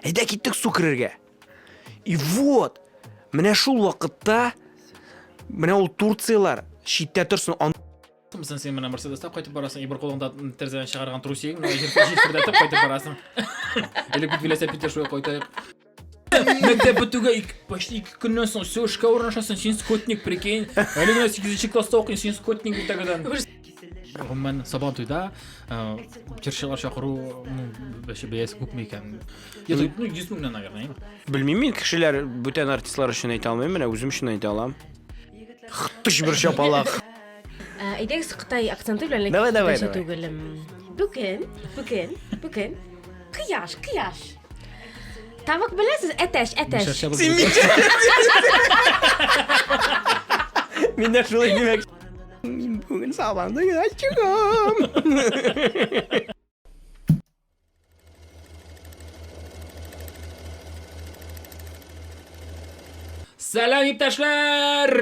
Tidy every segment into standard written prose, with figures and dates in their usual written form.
Әйдә киттек су керергә. И вот, менә шул вакытта менә ул Турциялар читтә торсын. Мысын сен мына Мерседеста қайтып барасың, бір қолыңда терезеден шығарған трусигің, мына жердетіп қайтып барасың. Или бүт велосипедте шуя қойтайық. Мектеп бітуге почти 2 күннен соң все ішке орнашасың, сен скотник, прикинь. Әлі күні 8-ші класста оқиын, сен скотник бітагыдан. Мен сабан тойда чершылар шақыру бәйесі көп ме екен? 100 мыңнан, наверное. Білмеймін, мен кішілер бүтән артистлар үшін айта алмаймын, менә өзім үшін айта алам. Хыттыш бір шапалақ. Идея Қытай акценты белән Давай. Бүген. Кыяш. Табак беләсез, әтәш. Мен дә шулай демәк. Мин бүген сабанда гына чыгам. Сәлам иптәшләр!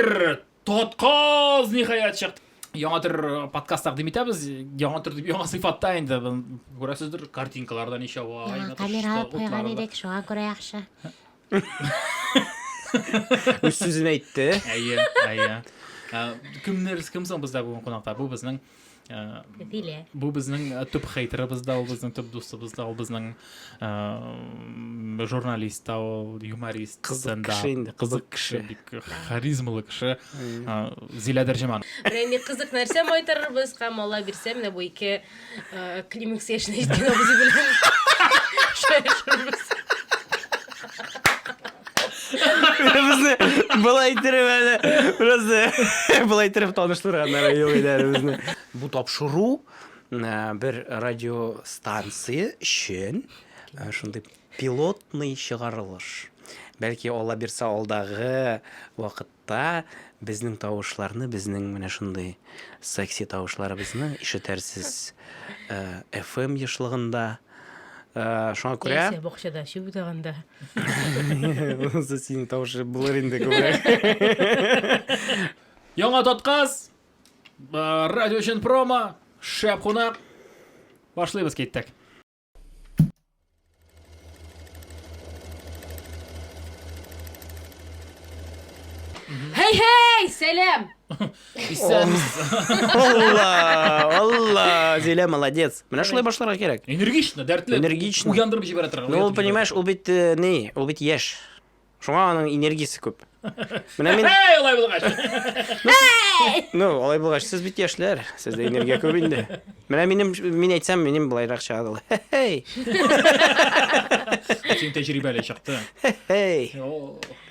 Тоткоз ниһаят чыкты. Яңа төр подкаст тәкъдим итәбез. Яңа төр дип яңа сыйфатта инде. Күрәсездер, картинкаларда ничә вай. Камера куйган идек, шуңа күрә яхшы. Үз сүзен әйтте. Әйе. Кем соң бездә бүген кунакта? Бу безнең төп хейтерыбыз да, ул безнең төп дустыбыз да, ул безнең журналист та, юморист, Кызык кеше, бик харизмалы кеше, Зилә Дәрҗман. Рәйни кызык нәрсә майтарыбыз, һәм Алла бирсә, менә бу ике климакс яшенә җиткән абзый белән шәшәрбез. Безне былай иттереп таныштырганнар юк иде безне. Бу тапшыру бер радиостанция өчен шундый пилотный чыгарылыш. Бәлки Алла бирсә алдагы вакытта безнең тавышларны, безнең менә шундый секси тавышларыбызны ишетәрсез FM яшьлыгында. Шуңа күрә... Ясә бакчада шул утаганда. Онсы синең тавышы булыр инде күбрәк. Яңа тотказ, радио өчен промо, шәп кунак. Башлыйбыз, киттек. Хей, сәлам. Алла, Зилә молодец. Менә шулай башларга кирәк. Энергично, дәртле. Энергично. Уяндырып җибәрә торган. Ну, понимаешь, ул бит яшь. Шуңа аның энергиясе күп. Менә мин... Алай булгач. Алай булгач, сез бит яшьләр. Сездә энергия күп инде. Менә мин әйтсәм, минем булайрак чыгады. Хей. Син тәҗрибәле чыкты. Хей.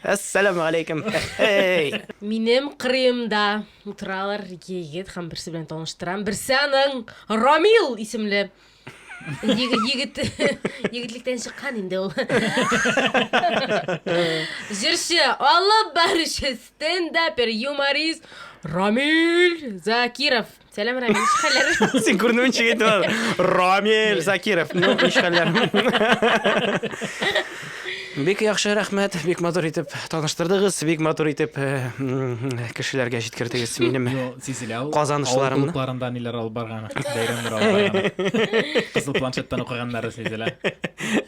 Ассаламу алейкум. Хей. Минем кырыемда утыралар егет һәм берсе белән таныштырам. Берсе аның Рамил исемле егетлектән чыккан инде ул. Җырчы, алып баручы, стендапер, юморист Рамил Закиров. Сәлам, Рамил, ничәләр? Син күрнеүен чигәйт. Рамил Закиров. Ну, ничәләр? Бик яхшы рәхмәт, бик матур итеп таныштырдыгыз, бик матур итеп кешеләргә җиткердегез минем казанышларымны. Кларында ниләр алып барган, бәйрәмнәр алып барган. Кызыл планшеттан укыганнар Сизелә.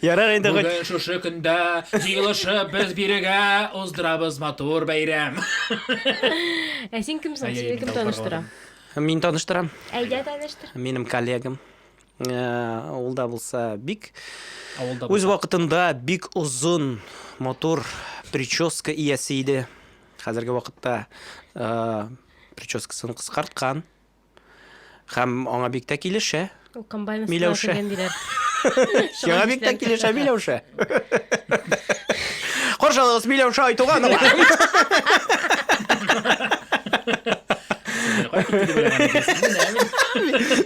Ярар инде. Бүген шушы көндә җыелышып без бирегә уздырабыз матур бәйрәм. Син кемсең? Сине кем таныштыра? Мин таныштырам. Әйдә таныштыр. Минем коллегам. Ул да булса бик үз вакытында бик узун мотор прическа иясе иде. Хәзерге вакытта прическасын кыскарткан. Һәм аңа бик тә килешә. Ул комбайн Миләүшә. диләр. Аңа бик тә килешә Миләүшә. Каршылыгыз Миләүшә айтуган.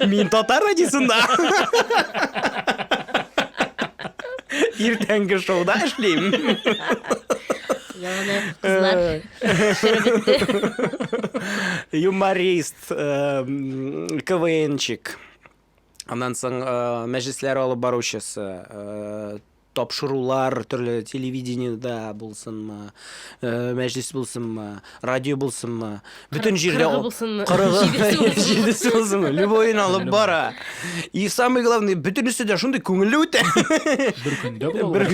Мин татар радиосында. Иртәнге шоуда эшлим. Яны кызлар. Шәрәбетте. Юморист, КВНчик. Аннан соң мәҗлесләр алып баручысы, тапшырулар төрле телевидениеда булсынмы, мәҗлес булсынмы, радио булсынмы, бөтен җирдә Кырыгы булсынмы, җидесе булсынмы, любойын алып бара. И самое главное, бөтенесе дә шундый күңелле үтә. Бер көндә була.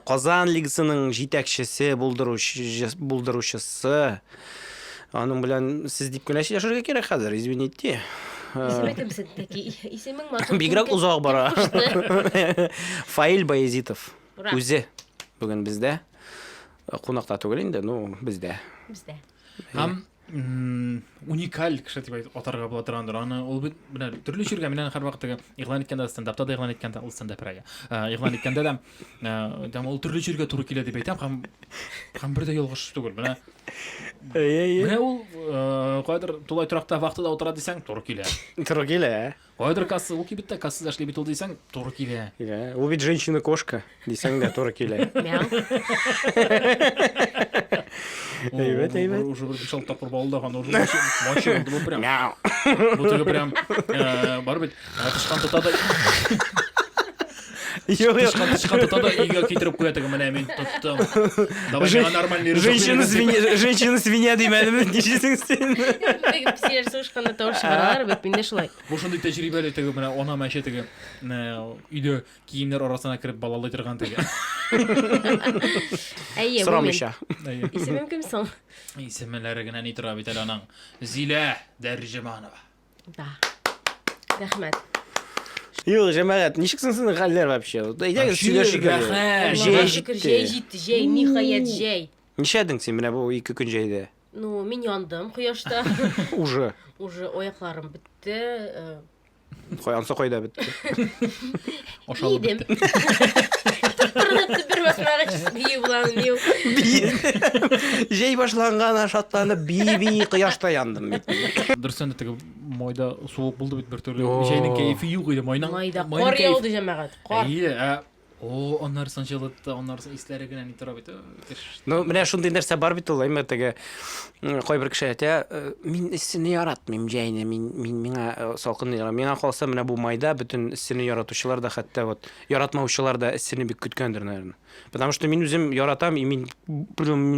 Казан лигасының җитәкчесе, булдыручысы. Аның белән сез дип кенә сөйләшергә кирәк хәзер, извините. Исем әйтәмсең, тәки исемең матур. Бигрәк узак бара. Фаил Баязитов. Ура. Үзе бүген бездә. Кунакта түгел инде, ну бездә. Бездә. Һәм уникаль кеше дип атарга була торгандыр. Аны ул бит менә төрле җиргә менә һәрвакыт игълан иткәндә стендапта да игълан иткәндә ул стендапрога. Игълан иткәндә дә ул төрле җиргә туры килә дип әйтәм һәм бер дә ялгыш түгел. Менә ул кайдыр тулай торакта вакытында утыра дисәң туры килә. Туры килә. Кайдыр касса ул кибеттә кассада эшли бит ул дисәң туры килә. Ул бит женщина-кошка дисәң дә туры килә. Мяу. Әйбәт. Уже бер бишал тапкыр балдаган уже мачы булды бу прям. Мяу. Бу теге прям бар бит тышкан тота да тышкан тота да өйгә китереп куя теге менә мин тоттым. Давай миңа нормальный Женщина-свинья димәдеме? Ничесең син? Теге писер сушканда тор чыгаралар, бит миндә шулай. Бу шундый тәҗрибәле теге менә ана мәче теге өйдә киемнәр арасына кереп балалый торган теге. Әйе, бу Сорамыйча. Исемең кем соң? Исемләре генә ни тора бит әле аның. Зилә Дәрҗеманова. Да. Рәхмәт. Юк, җәмәгать, ничексең синең хәлләр вообще? Әйдәгез сөйләшергә. Җәй җитте, ниһаять җәй. Нишәдең син менә бу 2 көн җәйдә? Ну, мин яндым кояшта. Уже. Уже аякларым бетте. Каянсы кайда бетте. Ашалып Идем. бетте. Тырнатып бер басмага бию булам, бию. Җәй башланган шатланып би кояшта яндым бит. Дөресен теге майда суык булды бит бер төрле. Җәйнең кайфы юк иде, майның. Майда кар яуды җәмәгать. Кар. Әйе, onlar санчылыкта, onlar исләре генә ни тора бит. Ну, менә шундый нәрсә бар бит ул, әйме теге кайбер кеше әйтә, мин исене яратмыйм җәйне, миңа салкын яра. Миңа калса менә бу майда бөтен исене яратучылар да, хәтта вот яратмаучылар да исене бик көткәндер, наверное. Потому что мин үзем яратам, и мин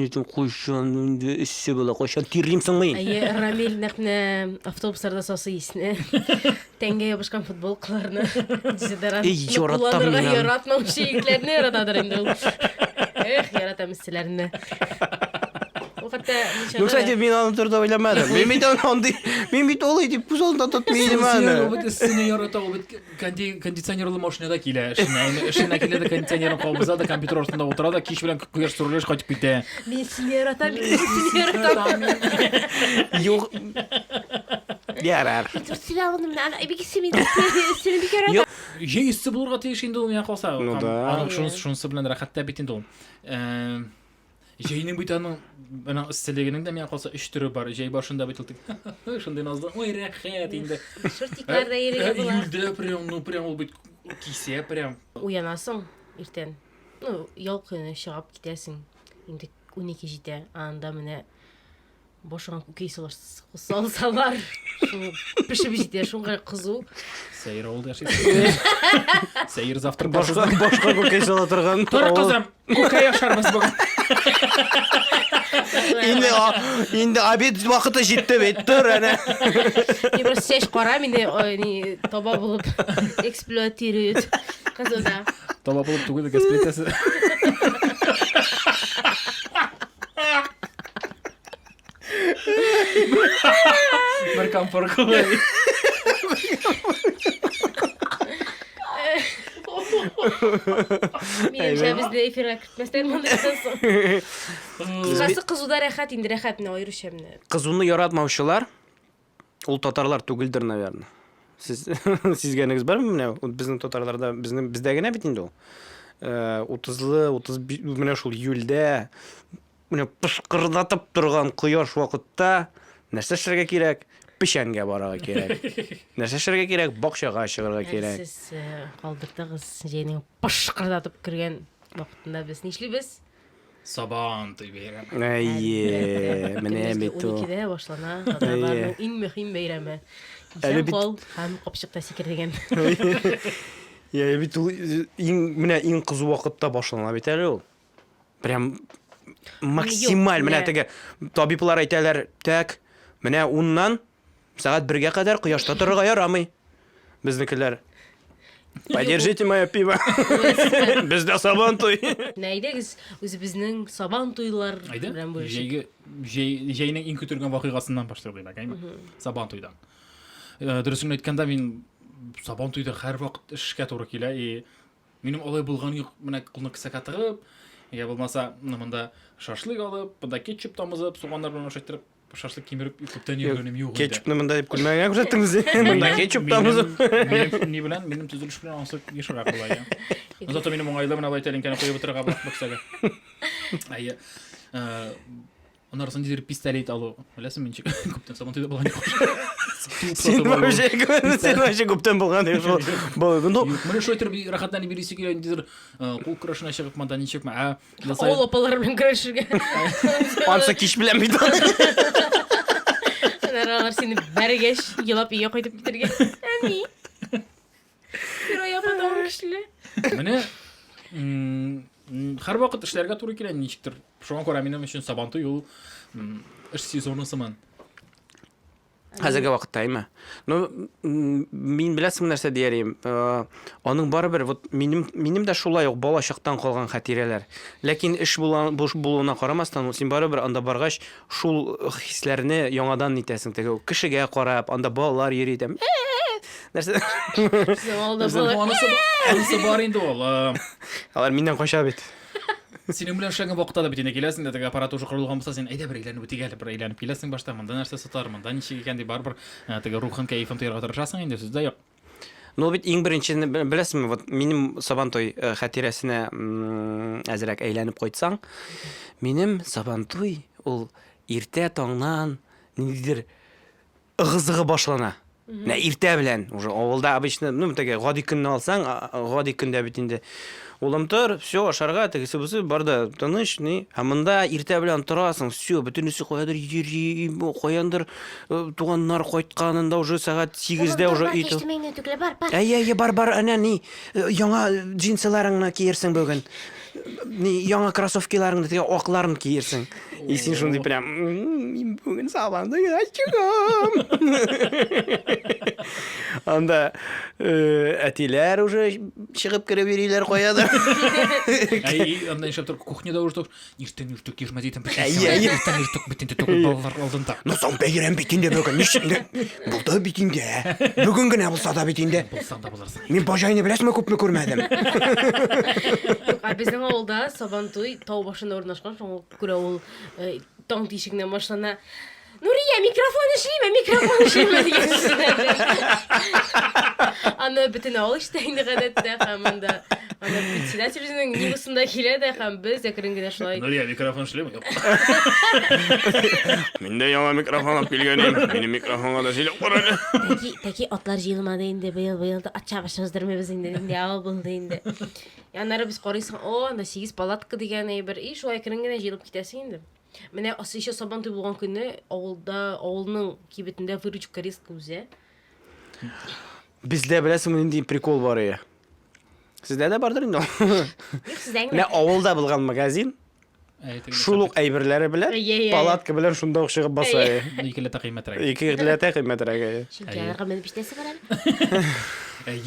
этим куйшан инде исе була, кайчан тирлимсең мин. Әйе, Рамил нәкне автобусларда сасы исне. Тәнгә ябышкан футболкаларны дизедеран. Яратам мин. Яратмаучы икләрне яратадыр инде ул. Эх, яратам исләрне. Ну, кстати, мин аны турында уйламадым. Мин бит олай дип күз алдында тотмыйдым аны. Ул исене ярата, ул бит кондиционерлы машинада килә. Эшенә килә да кондиционерын кабыза да компьютер артында утыра да кич белән кояш турылыш кайтып китә. Мин сине яратам, сине яратам. Юк. Ярар. Җәй иссе булырга тиеш инде ул миңа калса. Ну да. Аның шунысы белән рәхәттә бит инде ул. Җәйнең бит аның исселегенең дә миңа калса 3 төре бар. Җәй башында бит ул шундый назлы. Ой, рәхәт инде. Шортикларда йөрергә була. Июльдә прям ул бит кисә прям. Уянасың иртән. Ну, ял көне чыгып китәсең. Инде 12 җитә. Анда менә башыңа күкәй салсалар. Пешеп җитә, шуңа кызу. Сәйер авылда яшисең. Сәйер завтрак Башка күкәй сала торган. Тор кызым, күкәй ашарбыз бүген. Инде обед вакыты җитте бит, тор әнә. Мин просто чәч кара, мине таба булып эксплуатируют. Кызуда. Таба булып түгел, эксплуатация. Бер комфорт кылай. Менимчә бездә эфирга кертмәстән мондан соң. Кысасы кызуда рәхәт инде, рәхәт менә аеруча менә. Кызуны яратмаучылар ул татарлар түгелдер, наверное. Сезгәнегез бармы менә? Безнең татарларда, бездә генә бит инде ул. 30-лы, 35 менә шул июльдә менә пышкырдатып торган кояш вакытта нәрсә эшләргә кирәк? Пешәнгә барырга кирәк. Нәрсә эшләргә кирәк? Бакчага чыгарга кирәк. Сез калдырдыгыз җәйнең пышкырдатып кергән вакытында без нишлибез? Сабан туй бәйрәм. Әйе, менә бит ул. 12-дә башлана, татарларның иң мөһим бәйрәме. Әле бит- Исән кал һәм капчыкта сикергән. Я бит ул иң кызу вакытта башлана бит әле ул. Прям максималь менә теге табиблар әйтәләр, так, менә 10-нан сәгать 1-гә кадәр кояшта торырга ярамый. Безнекеләр. Подержите мое пиво. Бездә сабан туй. Нәйдәгез үзебезнең сабан туйлар Айда, белән бүлешеп. жейнең иң көтөргән вакыйгасыннан башлый диләр, Сабан туйдан. Дөресен әйткәндә, мин Сабан туйда һәр вакыт эшкә туры килә, минем алай булган юк, менә кулны кисәккә тыгып, я булмаса, монда шашлык алып, монда кетчуп тамызып, суганнар белән ашатырып, шашлык кимереп, күптән йөргәнем юк инде. Кетчупны монда дип күлмәгә күрсәттеңез. Монда кетчуп тамызып. Ни белән, минем төзелеш белән аңсып ешрак була я. Зато минем уңайлы менә байталин кәне куеп торырга баксага. Әйе. Оннан дидер пистолет алу. Беләсең мин күптән Сабан туйда булган юк. Син вообще күптән булган дип шул. Менә шулай торып рахатланып бирүсе килә дидер кул көрәшенә чыгып монда ничекме? Авыл апалар белән көрәшергә. Ансы кич белән бит. Алар сине бәргәч елап өйгә кайтып китәргә. Әми. Героя потом кишле. Менә һәр вакыт эшләргә туры килә ничектер. Шуңа күрә минем өчен Сабан туй ул эш сезоны сыман. Хәзерге вакытта әйме. Мин беләсең нәрсә диярем. Аның барыбер вот минем дә шулай ук бала чактан калган хатирәләр. Ләкин эш булуына карамастан, син барыбер анда баргач шул хисләрне яңадан итәсең. Теге кешегә карап, анда балалар йөри дә. Нәрсә? Анысы бар инде ул. Алар миннән кача бит. Синең белән эшләгән вакытта да бит инде киләсең дә теге аппарат уже корылган булса, син әйдә бер әйләнеп үтигәле, бер әйләнеп киләсең башта, монда нәрсә сатар, монда ничек икән дип барбер теге рухын, кайфын тоярга тырышасың инде, сүз дә юк. Ну бит иң беренче беләсеңме, вот минем Сабан туй хатирәсенә әзрәк әйләнеп кайтсаң, минем Сабан туй ул иртә таңнан ниндидер ыгы-зыгы башлана. Нә иртә белән уже авылда обычно, теге гади көнне алсаң, гади көндә бит инде улымтыр, все, ашарга, тегесе бусы барда тыныч, ә монда иртә белән торасың, все, бөтенесе каядыр йөри, каяндыр туганнар кайтканында уже сәгать 8-дә уже ит. Киштемеңне түгеле бар. Әйе, бар, әнә ни, яңа джинсыларыңны киерсең бүген. Ни, яңа кроссовкаларыңны, теге акларын киерсең. И син шундый прям, мин бүген Сабан туйга чыгам. Анда әтиләр уже чыгып кереп йөриләр каядыр. Анда ишәп тор кухняда уже иртән кирмә дитем. Иртән битендә түгел балалар алдында. Ну соң бәйрәм бит инде бүген. Ничек? Булды бит инде. Бүген генә булса да бит инде. Булсаң да булырсың. Мин бажайны беләсеңме, күпме күрмәдем. Безнең авылда Сабан туй тау башында урнашкан, шуңа күрә ул таң тишегеннән башлана. Нурия, микрофон эшләмә дигән. Аны бөтен авыл ишетә инде гадәттә һәм анда председательнең нигысында килә дә һәм без әкрен генә шулай. Нурия, микрофон эшләмә. Миндә яңа микрофон алып килгәнем. Минем микрофонга да сөйләп карады. Таки атлар җыелмады инде, быел да атча башлаздырмыйбыз инде, авыл булды инде. Яннары без карыйсың, анда 8 палатка дигән әйбер, шулай әкрен генә җыелып китәсең инде. Менә еще Сабан туй булган көнне авылның кибетендә выручка риска үзе. Бездә беләсеңме нинди прикол бар ия. Сездә дә бардыр инде. Менә авылда булган магазин. Шул ук әйберләре белән, палатка белән шунда ук чыгып баса. 2 лата кыйммәтрәк. 2 лата кыйммәтрәк. Шуларга менеп иштәсе бар әле.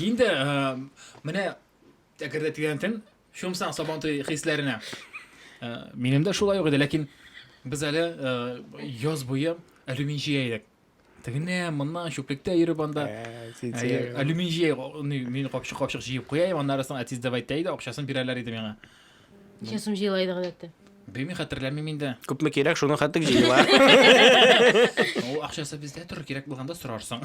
Инде менә әгәр дә тигәнтен, шумсаң Сабан туй хисләренә. Минем дә шулай ук иде, ләкин без әле яз буе алюмин җыйдык. Тегенә моннан чүплектә йөреп анда. Алюмин җый, мин капчык җыеп куяйм, аннарысын әтиз дә әйтә, акчасын бирәләр иде миңа. Часым җыйлайды гадәттә. Бемин хәтерләмим инде. Күпме кирәк, шуны хәттек җыела. Ул акчасы бездә тор, кирәк булганда сорарсың.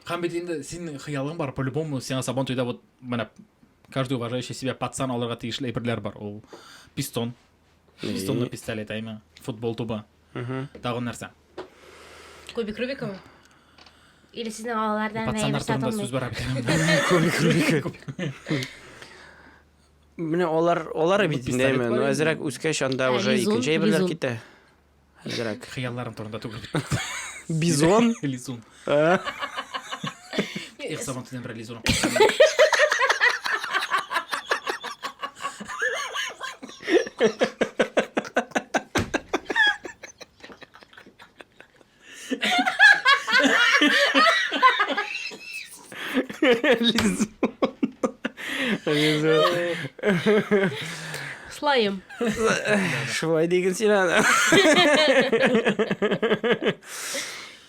Һәм бит инде син хыялың бар, по-любому, сиңа Сабан туйда вот менә каждый уважающий себя пацан алырга тиешле әйберләр бар. Ул пистон. Пистонлы пистолет әйме, футбол туба. Тагын нәрсә? Кубик Рубикова. Или сезнең алардан Пацаннар турында сүз бар бит. Менә алар бит инде, но әзрәк үскәч анда уже икенче әйберләр китә. Әзрәк Хыялларым турында түгел. бизон. Лизун. Ой, Сабантуйдан бер лизон. слайым. Швай деген сен ана.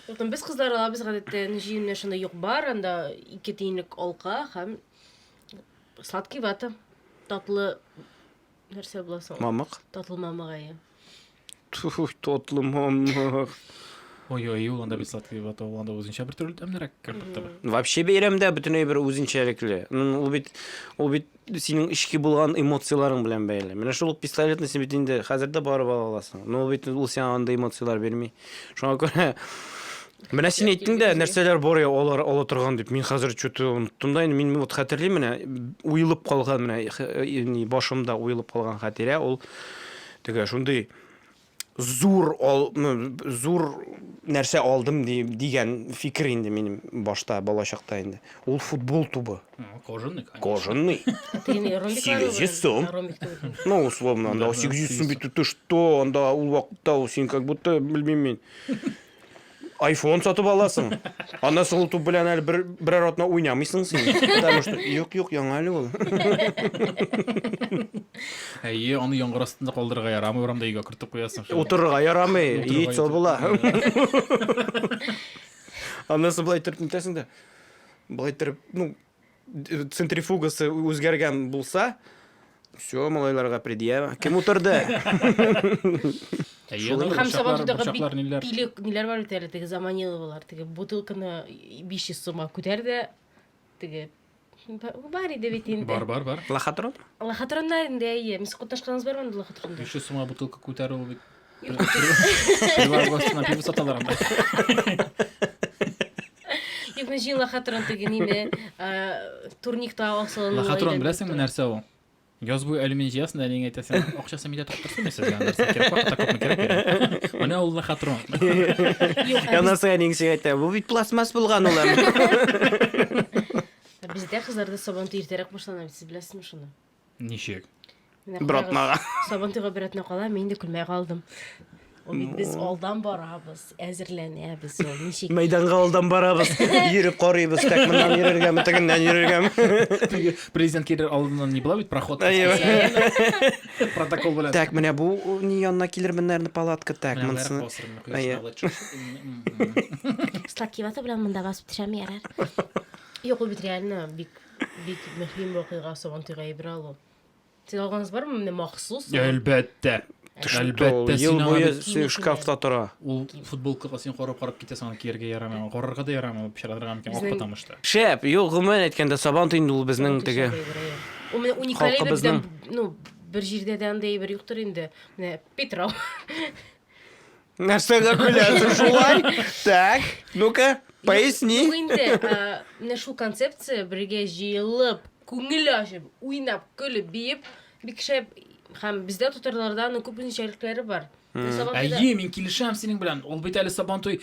Yoqdan biz kızlar alabız гадәттән җыеннар шунда юк бар, анда 2 тиенлек алка һәм сладкий вата. Татлы нәрсә буласың? Мамык. Татлы мамагая. Тух, тотлы мамык. Ой, ул анда бит сладкий вата, ул анда үзенчә бер төрле тәмлерәк кертте. Вообще бәйрәмдә бөтенләй бер үзенчәлекле. Ул бит синең ички булган эмоцияларың белән бәйле. Менә шул пистолетны син бит инде хәзердә барып ала аласың. Но бит ул сиңа андай эмоциялар бирми. Шуңа күрә менә син әйттең дә нәрсәләр бар я ала торган дип. Мин хәзер чөтү оныттым да, мин вот хәтерлим менә уелып калган менә башымда уелып калган хәтирә ул теге шундый зур нәрсә алдым дигән фикер инде минем башта балачакта инде. Ул футбол тубы. Кожаный, конечно. Кожаный. Тиене ромбик. 800 сум. Ну, условно, анда 800 сум бит ты что? Анда ул вакытта син как будто белмим мин. iPhone сатып аласың. Анда сол туб белән әле бер атна уйнамыйсың син. Потому что юк, яңа әле ул. Әйе, аны яңгыр астында калдырырга ярамый, урамда өйгә кертеп куясың. Утырырга ярамый, ит сол була. Анда соң булай торып нитәсең дә. Булай торып, ну, центрифугасы үзгәргән булса, всё, малайларга предъява. Кем утырды? Һәм сабантуйдагы ниләр бар бит әле, теге заманиловалар, теге бутылканы 500 сумга күтәрде. Теге бар иде бит инде. Бар. Лохотрон? Лохотроннар инде, әйе. Мис куташканыз бармы инде лохотронда? 500 сумга бутылка күтәрү ул бит. Приватбастан пиво саталар анда. Юк, мен җин лохотрон теге неме, турникта асылын. Лохотрон беләсеңме нәрсә ул? Яз буе алюминий җыясың да, нигә әйтәсең? Акчасы миндә токтырсын мен сезгә нәрсә кирәк вакытта күпме кирәк. Менә ул лохотрон. Янасы нигә әйтә, бу бит пластмасс булган ул. Бездә кызларда сабантуй иртәрәк башлана, сез беләсезме шуны? Ничек? Бер атнага. Сабантуйга бер атна кала, мин дә көлмәй калдым. Ул бит без алдан барабыз, әзерләнәбез, ул ничек? Мәйданга алдан барабыз, йөреп карыйбыз, так моннан йөрергәме, тегеннән йөрергәме. Президент кирер алдыннан не була бит проход. Протокол белән. Так, менә бу ни янына килермен, наверное, палатка, так, монсын. Сладкий вата белән монда басып төшәм ярар. Юк, ул бит реально бик мөһим вакыйга сабантуйга ибрә алу. Сез алганыз бармы менә махсус? Әлбәттә. Әлбәттә Ел син буе аны шкафта тора. ул футболкага син карап китәсең, аны кияргә ярамый, карарга да ярамый, пишарадырга мөмкин, ак потому что. Шәп, юк, гомумән әйткәндә сабантуй инде ул безнең теге. Ул менә уникаль Халкыбызның. бездән, ну, бер җирдә дә андай бер юктыр инде. Менә Петров. Нәрсәгә көләсең шулай? Так, ну-ка, поясни. Юк инде, менә шул концепция бергә җыелып, күңел ачып, уйнап, көлеп, биеп, бик шәп. Һәм бездә тутырларда күп үзенчәлекләре бар. Әйе, мин килешәм синең белән. Ул бит әле сабантуй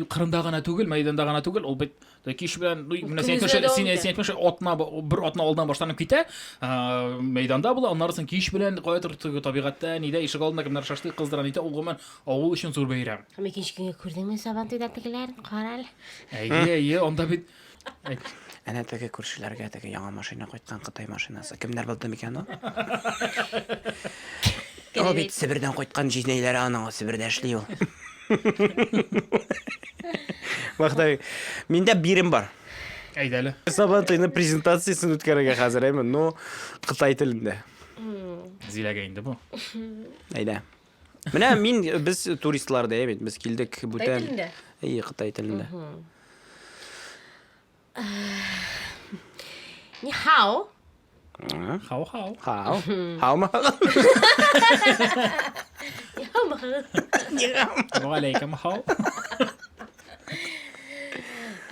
кырында гына түгел, мәйданда гына түгел, ул бит кич белән, менә син әйтмәшә, бер атна алдан башланып китә, мәйданда була, аннары соң кич белән кайтыр табигатьтә, нидә ишек алдында кемнәр шашлык кыздырган итә, ул гомән авыл өчен зур бәйрәм. Һәм икенче көнгә күрдеңме сабантуйда тегеләрен? Карал. Әйе, анда бит Әнә теге күршеләргә теге яңа машина кайткан Кытай машинасы. Кемнәр булды микән ул? Ул бит Себердән кайткан җинәйләре аның Себердә эшли ул. Вакыт, миндә бирем бар. әйдә әле. Сабантуйны презентациясын үткәрергә хәзер әймен, но Кытай телендә. Зиләгә инде бу. Әйдә. Менә без туристлар да бит, без килдек бүтән. Телендә. Әйе, Кытай телендә. Ни хау? Хау. Хаума. Ва алейкум хау.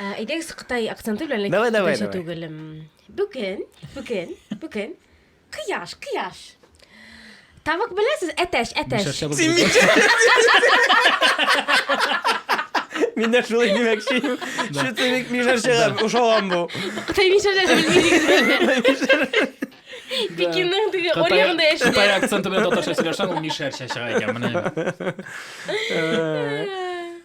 Әйдәгез Кытай акценты белән Давай. түгел. Бүген. Кыяш. Тавык беләсез? Әтәш. Мен де шулай демекші. Шөтелік мен жаршаға ошалам бұл. Қытай мишаларды білмейді. Пекиннің түгі орегында яшыды. Қытай акценті білен татарша сөйлесең, ол Мишер шашаға екен, міне.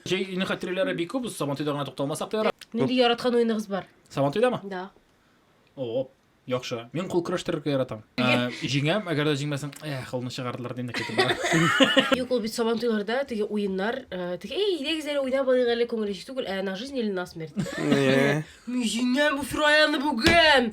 Жейіні қатырелері бейкі, біз Сабантуйда ғана тоқталмасақ та Менде яратқан ойынығыз бар. Сабантуйда ма? Да. Оп, яқшы. Мен қол күрестерге яратам. Жеңем, әгер де жеңмесең, қолны шығардылар дейін кетіп бара. Yok ол бит Сабантуйларда теге ойындар, теге дегізлері ойнап алайық әлі көңілешік түгіл, на жизнь или на смерть. Мен жеңем бұл фраяны бүгін.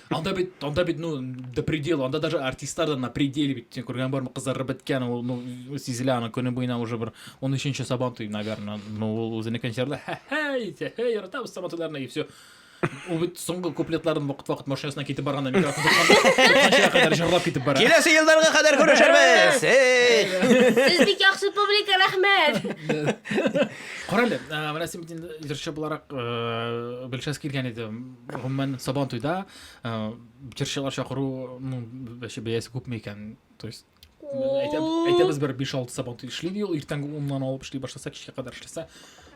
Анда бит, ну, до предела, анда даже артисттар на пределе бит. Сен көрген бар ма қыздар біткен, ну, сезілі ана күні бойына уже бір 13-ші Сабантуй, наверное, ну, ол өзіне концерді, хей, яратамыз Сабантуйларына, и все. Ол бит соңғы куплетларын вақыт машинасына кетіп барғанда микрофон тұтқанша қадар жырлап кетіп бара. Келесі елдарға қадар көрішерміз. Сіз бик яқшы публика, рахмет. Қарайлы, мына сен бітін жүрші бұларақ білшәс келген еді. Ғыммен Сабантуйда жүршілер шақыру, ну, бәйесі көп ме екен. То есть, айтабыз бір 5-6 Сабантуй ішлейді, ол ертеңгі оннан алып ішлей башласа, кешке қадар ішлесе.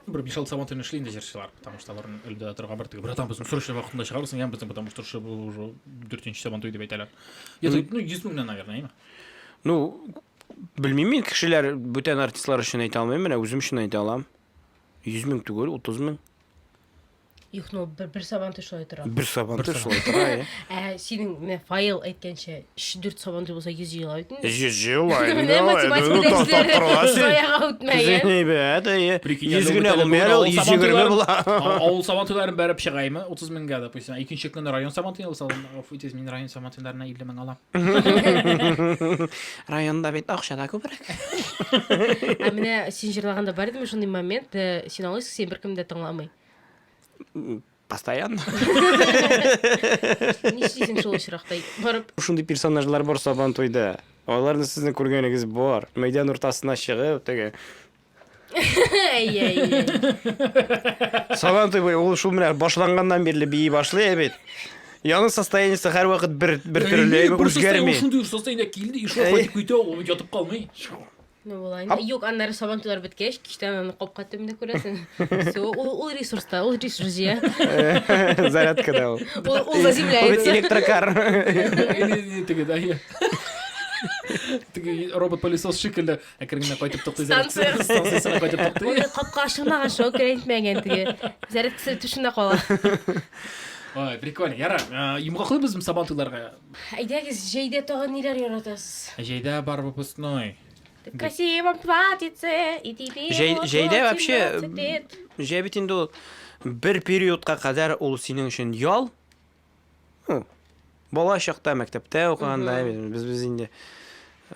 Бір 5-6 Сабантуйны ішлейді жүршілер, потому что олардың үлді тұрға бір тігі. Братан, біздің сұрышты вақытында шығарырсың, ян біздің, потому что сұрышы бұл уже 4-ші Сабантуй деп айталар. Это, ну, 100 мыңнан, наверное, ема? Ну, білмеймін, кішілер бөтен артистлар үшін айта алмаймын, міне өзім үшін айта алам. 100 мың түгел, 30 мың. Юх, ну, бір Сабантуй шылай тұра. Бір Сабантуй шылай тұра, Сенің файл айткенше 4 Сабантуй болса 100 жыл айтын. 100 жыл айын. Міне математикалар сояға өтмәген. Езгіне бұлмайыр, ол 100 көріме бұла. Ауыл Сабантуйларын бәрі пішіғаймы, 30 мыңға, допустим. Екінші күні район Сабантуйын алсалым, мен район Сабантуйларына 50 мың алам. Районда бет ақшада көбірек. Міне сен жырлағанда бар едім, шындай момент, сен алайсың, сен бір кімді тыңламай. Постоянно. Не істейсің сол шырақтай барып? Ушундай персонажлар бар Сабантуйда. Оларды сіздің көргеніңіз бар. Майдан ортасына шығып, теге. Сабантуй ол шул менә башлангандан берле бии башлый бит. Яның состояниесі һәр вакыт бір төрле үзгәрми. Ушундай состояние келді, ишо қайтып көйте, ол ятып қалмай. Ну болайын. Yok, аннары Сабантуйлар біткеш, кештен аны қопқа төмінде көресің. Ол ресурста, ол ресурс жия. Зарядкада ол. Ол заземляется. Ол электрокар. Теге, да, я. Теге робот-пылесос шикілді, әкіргіне қайтып тоқты станциясына қайтып тоқты. Қопқа ашылмаған шоу керентмеген теге. Зарядкасы түшінде қала. Ой, прикольно. Яра, емғақылы біздің Сабантуйларға? Айдагіз, жейде тоған нелер яратасыз? Жейде бар выпускной. Красивом платьице, и тебе Жейде вообще, жебетінде ол бір периодқа қадар ол сенің үшін ял. Бала шақта мәктепте оқығанда, біз енді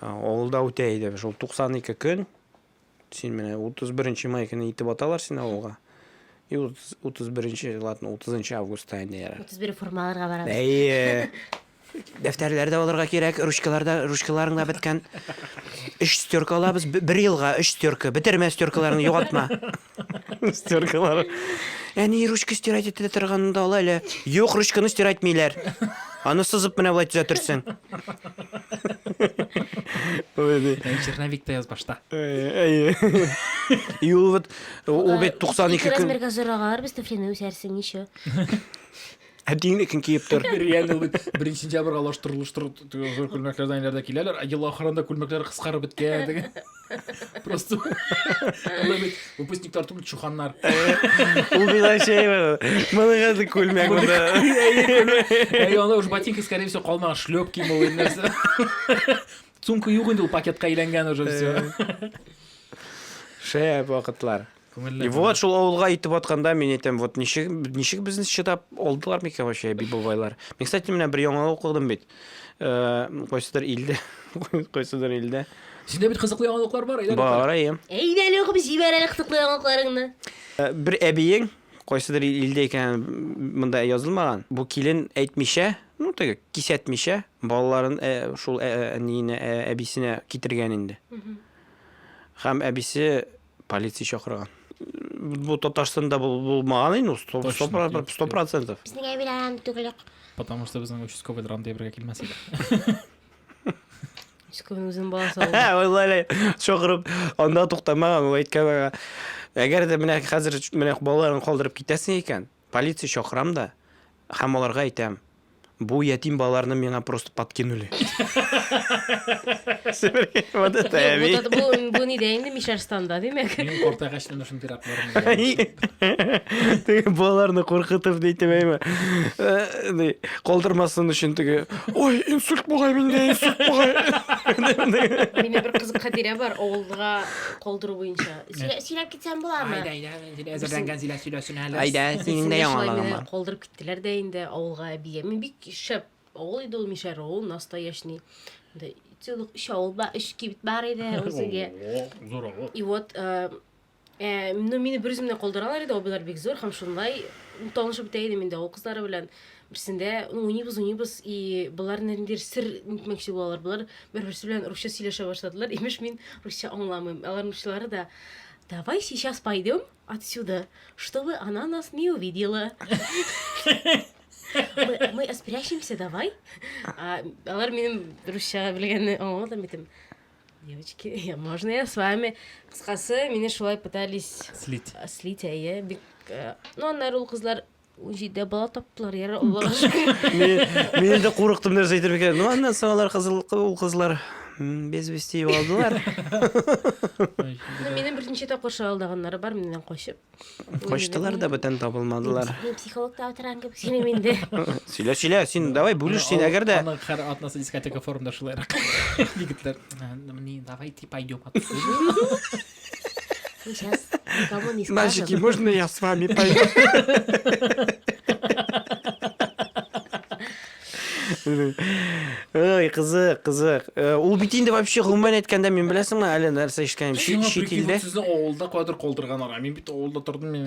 ауылда өтейді. Ол 92 күн, сен мені 31 май күні етіп аталар сен ауылға. И 30 августа енді ері. 31 формаларға барады. Дәфтәрләрдә оларға керек, ручкаларыңда біткен. 3 стерка алабыз, бір елға 3 стерка, бітерме стеркаларыңды жоғалтма. Стеркалар. Әне ручка стирать етеді тұрғанында ала әлі. Жоқ, ручканы стирать мейлер. Аны сызып міне былай түзетірсің. Черновикті яз башта. И ол бет 92 күн. Размерға зұрағалар, біз туфлені өсәрсің еші. Әбдейін екен кейіп тұр. Реально бірінші сентябрға лаштыр күлмәклерді айнарда келелер, ел ақырында күлмәклер қысқары біткен. Просто выпускниктар түгіл чуханнар. Ол бейла шей бар. Малығады күлмәк онда. Онда уже ботинка, скорее всего, қалмаған шлепки ма ойын нәрсе. Сумка юқ енді ол пакетқа айленген уже все. Шей вақытлар. И вот шул ауылға итіп атқанда мен айтам, вот нешік біздің шыдап олдылар мекен вообще бибобайлар. Мен, кстати, мені бір яңа оқыдым бет. Қойсыдар илді. Сенде бит қызықлы яңалықтар бар? Бар, айым. Дәл оқып жибәрәлі қытықлы яңалықларыңды. Бір әбейің, қойсыдар илді екен мұнда yazылмаған. Бұл келін әйтмеше, ну, теге, кисәтмеше, балаларын шул әбисіне кетірген енді. Хам әбисі полиция шақырған. Бұл Татарстанда болмаған енді, 100%. Біздің әбелерімді түгілік. Потому что біздің участковый дранда бірге келмес еді. Үшкінің өзінің баласы алды. Ойлай, шоқырып, онда тоқтамаған, ол айтқан Әгәр дә менә хәзер менә балаларын калдырып китәсең икән, полиция чакырам да, һәм аларга әйтәм. Бу ятим балаларны миңа просто подкинули. Вот это я Вот это бу ни дә инде Мишарстанда, димәк. Мен кортагачлы шун пиратларым. Теге балаларны куркытып дийтем калдырмасын өчен теге ой инсульт бугай миндә инсульт бугай. Мине бер кызык хатирә бар, авылга калдыру буенча. Сөйләп китсәм буламы? Әзерләнгән зилә сөйләсен әле. Айда, синең дә яңалыгың Мине бар. калдырып киттеләр дә инде авылга әбигә. Мин бик шәп авыл иде ул Мишар, авыл настоящий. Да, целых 3 авыл бар, 3 кибет бар иде үзегә. Зур авыл. И вот ну мине бер үземне калдыралар иде, алар бик зур һәм шундай танышып бетә иде миндә ул кызлары белән. Берсендә уйныйбыз и булар нидер сер нитмәкче булалар. Булар бер-берсе белән русча сөйләшә башладылар. Имеш мин русча аңламыйм. Аларның русчалары да давай сейчас пойдем отсюда, чтобы она нас не увидела. Мы спрячемся, давай. Алар минем русча белгәнне аңламадым битем. Девочки, можно я с вами? Кыскасы, мине шулай пытались слить, бик. Ну, аннары ул кызлар җиддә бала таптылар, яра Аллага шөкер. Мин дә курыктым нәрсә әйтер икән. Ну, аннан соң алар кызлар без вести алдылар. Минем берничә тапкыр шалдаганнары бар, миннән качып. Качтылар да бүтән табылмадылар. Мен психологта отырған кебек сөйләйм инде. Сөйлә, син давай бүлеш син әгәр дә Аны һәр атнасы дискотека формында шулайрак. Егетләр, "Мне давайте пойдем отсюда". Сейчас никому не Мальчики, скажем. можно я с вами пойду? Ой, кызык. Ул бит инде вообще гомумән әйткәндә мин беләсеңме, әле нәрсә ишеткәнем чит илдә. Сезне авылда кадәр калдырганнар. Мин бит авылда тордым, мин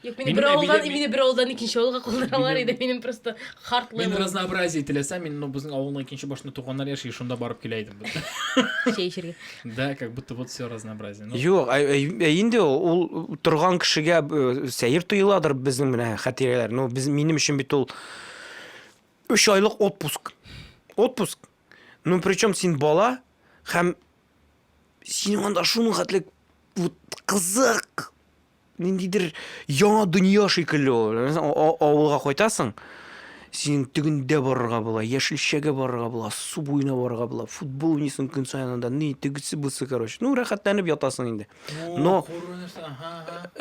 Юк, мине бер авылдан икенче авылга калдыралар иде. Минем просто хартлы. Мин разнообразие теләсәм, мин безнең авылның икенче башына туганнар яши, шунда барып килә идем. Шәйшергә. Да, как будто вот все разнообразие. Юк, инде ул торган кешегә сәер тоеладыр безнең менә хатирәләр. Ну, минем өчен бит ул 3 айлык отпуск. Ну, причем син бала һәм син анда шуның хәтле кызык ниндидер яңа дөнья шикелле ул. Авылга кайтасың. Син тегендә барырга була, яшелчәгә барырга була, су буена барырга була, футбол уйныйсың көн саен анда, ни тегесе бусы, короче. Ну, рәхәтләнеп ятасың инде. Но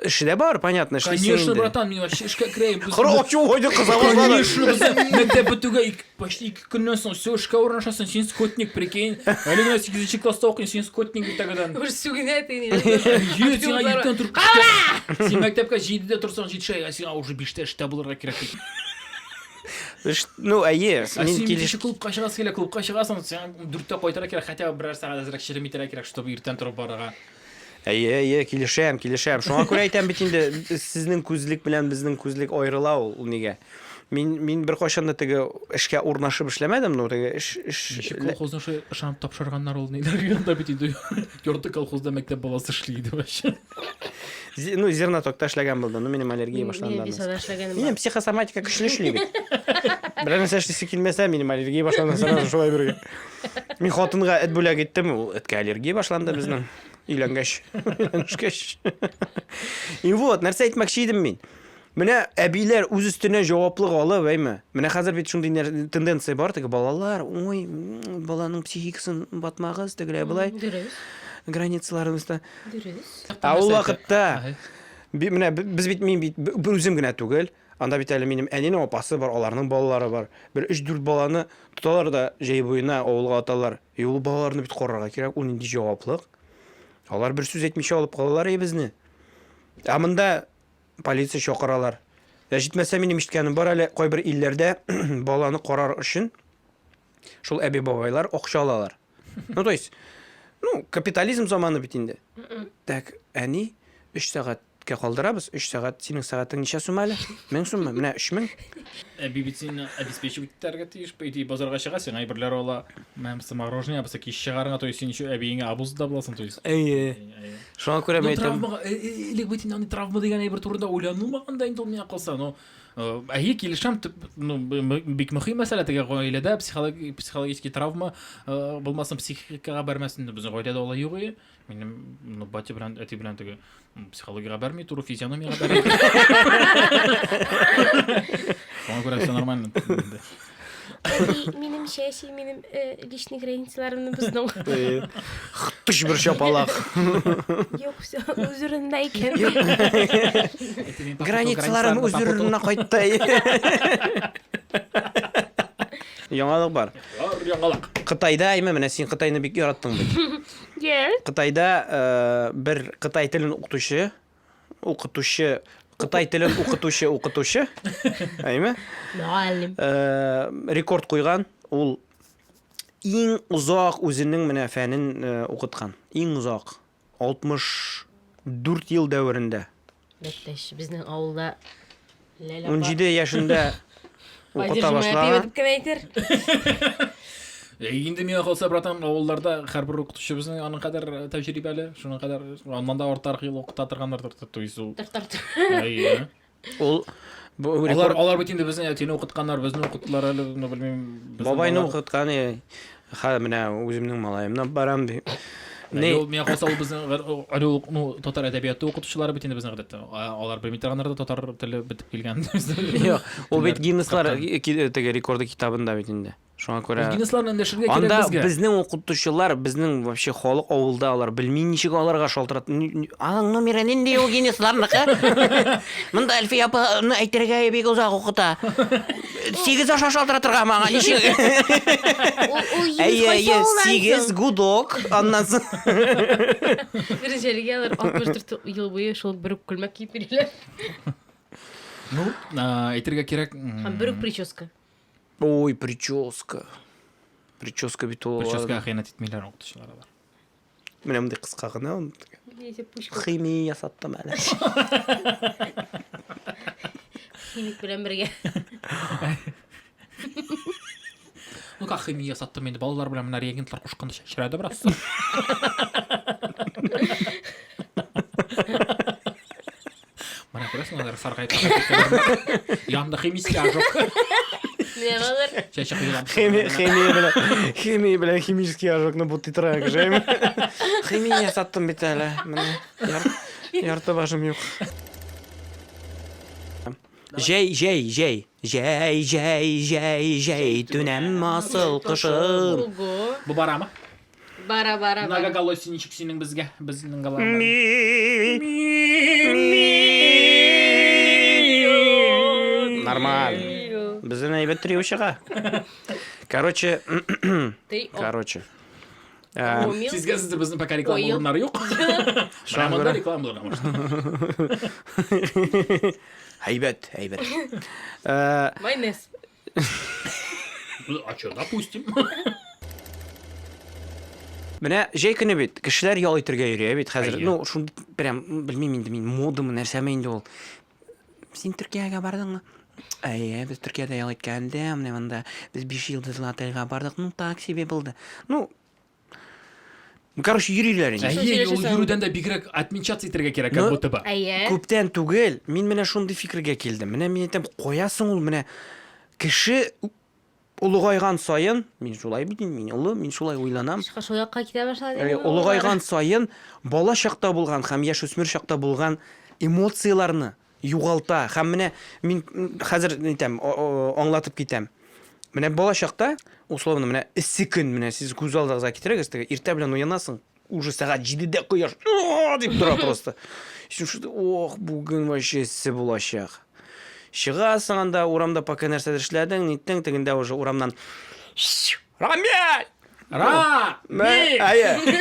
эшле бар, понятно, эшлисең инде. Конечно, братан, мин вообще эшкә керәм. Хорошо, ходик кызабыз. Конечно, без мәктәп бетүгә почти 2 көннән соң все эшкә урнашасың, син скотник, прикинь. Әле генә 8нче класста укыйсың, син скотник бит тагыдан. Бер сүгенә тине. Йөз сиңа 7-тән торып. Син мәктәпкә 7-дә торсаң 7 сиңа уже 5-тә эштә булырга кирәк. Ну, әйе, Мин мин килеш килеш. клубка чыгасың килә, клубка чыгасың, син 4-тә кайтырга кирәк, хотя бы берәр сәгать әзрәк чирем итәргә кирәк, чтобы иртән торып барырга. Әйе, килешәм. Шуңа күрә әйтәм бит инде, сезнең күзлек белән безнең күзлек аерыла ул нигә. Мин бер кайчан да теге эшкә урнашып эшләмәдем, ну теге эш Колхозны шуй ышанып тапшырганнар ул нидер да бит инде. Йорты колхозда мәктәп баласы эшли иде вообще. Ну, зернотокта эшләгән булды. Ну, минем аллергия башланды. Мин бисада эшләгәнем. Минем психосоматика көчле эшли бит. Берәр нәрсә эшлисе килмәсә, минем аллергия башланды, сразу шулай бергә. Мин хатынга эт бүләк иттем, ул эткә аллергия башланды безнең. Өйләнгәч. И вот, нәрсә әйтмәкче идем мин. Менә әбиләр үз өстенә җаваплык алып, әйме. Менә хәзер бит шундый тенденция бар, теге балалар, ой, баланың психикасын батмагыз, тегеләй булай. Дөрес. Границаларыбызда. Дөрес. Ул вакытта менә без бит мин бит үзем генә түгел. Анда бит әле минем әнинең апасы бар, аларның балалары бар. Бер 3-4 баланы тоталар да җәй буена авылга аталар. Ул балаларны бит карарга кирәк, ул нинди җаваплык. Алар бер сүз әйтмичә алып калалар безне. Монда полиция чакыралар. Җитмәсә минем ишеткәнем бар әле кайбер илләрдә баланы карар өчен шул әби бабайлар акча алалар. Ну, то есть, капитализм заманы бит инде. Так, әни 3 сәгатькә калдырабыз. 3 сәгать, синең сәгатең ничә сум әле? 1000 суммы? Менә 3000. Бибицин обеспечивать итәргә тиеш, по идее базарга чыгасың, әйберләр ала, мәмс мороженое, баса киш чыгарыңа, то есть син еще әбиеңә абуз да буласың, то есть. Әйе. Шуңа күрә Ну, мәйтәм. травма, элек бит инде травма дигән әйбер турында уйланылмаганда инде ул миңа калса, но Әйе килешәм ну бик мөһим мәсьәлә теге гаиләдә психологический травма булмасын психикага бармасын безнең гаиләдә алай юк иде. Минем ну бати белән әти белән теге психологиягә бармый, туры физиономиягә бармый. Ona göre все нормально. Минем шәши, минем личный границаларымны безнең. Тыш бер шапалак. Юк, все үзүрендә икән. Границаларым үзүренә кайтты. Яңалык бар. Яңалык. Кытайда әйме менә син Кытайны бик яраттың бит. Кытайда бер Кытай телен укытучы, Кытай телен укытучы, әйме? Муаллим. Рекорд куйган, ул иң узак үзенең менә фәнен укыткан. Иң узак 64 ел дәверендә. Бәттәш, безнең авылда 17 яшендә укыта башлаган. Инде миңа калса, братан, авылларда һәрбер укытучы безнең аның кадәр тәҗрибәле, шуның кадәр аннан да артык ел укыта торганнардыр. Әйе. Ул Алар бит инде безнең әтине укытканнар, безне укыттылар әле, белмим. бабайны укыткан, менә үземнең малаемнан барам ди. Миңа калса, ул безнең татар әдәбияты укытучылары бит инде безнең гадәттә. Алар белми торганнар да татар теле бетеп килгән. Юк, ул бит Гиннеслар теге рекорды китабында бит инде. Шуңа күрә Гиннесларны эндәшергә кирәк анда безгә. безнең укытучылар, безнең вообще халык авылда алар белми ничек аларга шалтырат. Аның номеры нинди ул Гиннесларныкы? Монда Әлфия апаны әйтергә бик узак укыта. 8 аша шалтыратырга маңа ничек? Әйе, 8 гудок, аннан соң. Беренчелегә алар 64 ел буе шул бер күлмәк киеп йөриләр. Ну, әйтергә кирәк. Һәм бер прическа. Ой, прическа. Прическа бит ул. Прическа хыянат итмиләр укытучылар алар. Менә мондай кыска гына. Химия ясаттым әле. Химик белән бергә. Ну, как химия ясаттым инде, балалар белән менә реагентлар кушканда шәрәдә бераз. Менә күрәсең, алар саргайып. Янда химический ожог. Химия белән химический ожогны бут итәргә җәйме. Химия ясаттым бит әле. Менә ярты башым юк. Җәй түнәм асыл кышым. Бу барамы? Бара. Нага галоси ничек синең безгә? Безнең галам. Нормально. Безнең әйбәт трио чыга. Короче. Сезгә сездә безнең пока реклама урыннары юк. Шаманда рекламалар бар. Әйбәт. Майонез. А чё, допустим. Менә җәй көне бит, кешеләр ял итәргә йөри бит хәзер. Ну, шундый прям белмим инде мин модамы нәрсәме инде ул. Син Төркиягә бардыңмы? Әйе, без Төркиядә ял иткәндә, менә монда без 5 йолдызлы отельгә бардык. Ну, так себе булды. Ну, короче, йөриләр инде. Әйе, ул йөрүдән дә бигрәк отмечаться итәргә кирәк, как будто бы. Әйе. Күптән түгел, мин менә шундый фикергә килдем. Менә мин әйтәм, каясың ул менә кеше улыгайган сайын, мин шулай бит, мин шулай уйланам. Шул якка китә башлады. Улыгайган сайын бала чакта булган һәм яшүсмер чакта булган эмоцияларны югалта. Һәм менә мин хәзер әйтәм, аңлатып китәм. Менә бала чакта, условно, менә эссе көн, менә сез күз алдыгызга китерегез, иртә белән уянасың, уже сәгать 7дә кояш дип тора просто. Ох, бүген вообще эссе булачак. Чыгасың анда урамда пока нәрсәдер эшләдең, ниттең, тегендә уже урамнан Рамиль!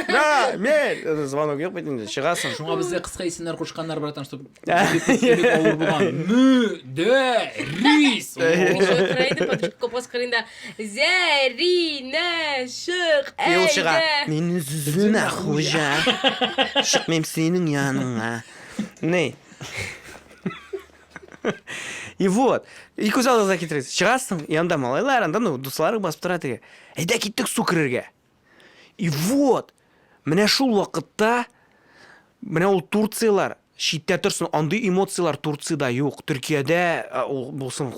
Рамиль! Звонок юк бит инде, чыгасың. Шуңа безгә кыска исемнәр кушканнар, братан, чтобы авыр булган. Мөдәрис. Украина подружка Копоскарында Зәринә шык Юл чыга. әйдә. Мине зүзүнә хуҗа. Чыкмыйм синең яныңа. Не. И вот, и күз алдыгызга китерегез. Чыгасың, янда малайлар, анда дуслары басып тора теге. Әйдә киттек су керергә. И вот, менә шул вакытта менә ул Турциялар шитте тұрсын, андай эмоциялар Турцияда жоқ. Түркияда ол болсын,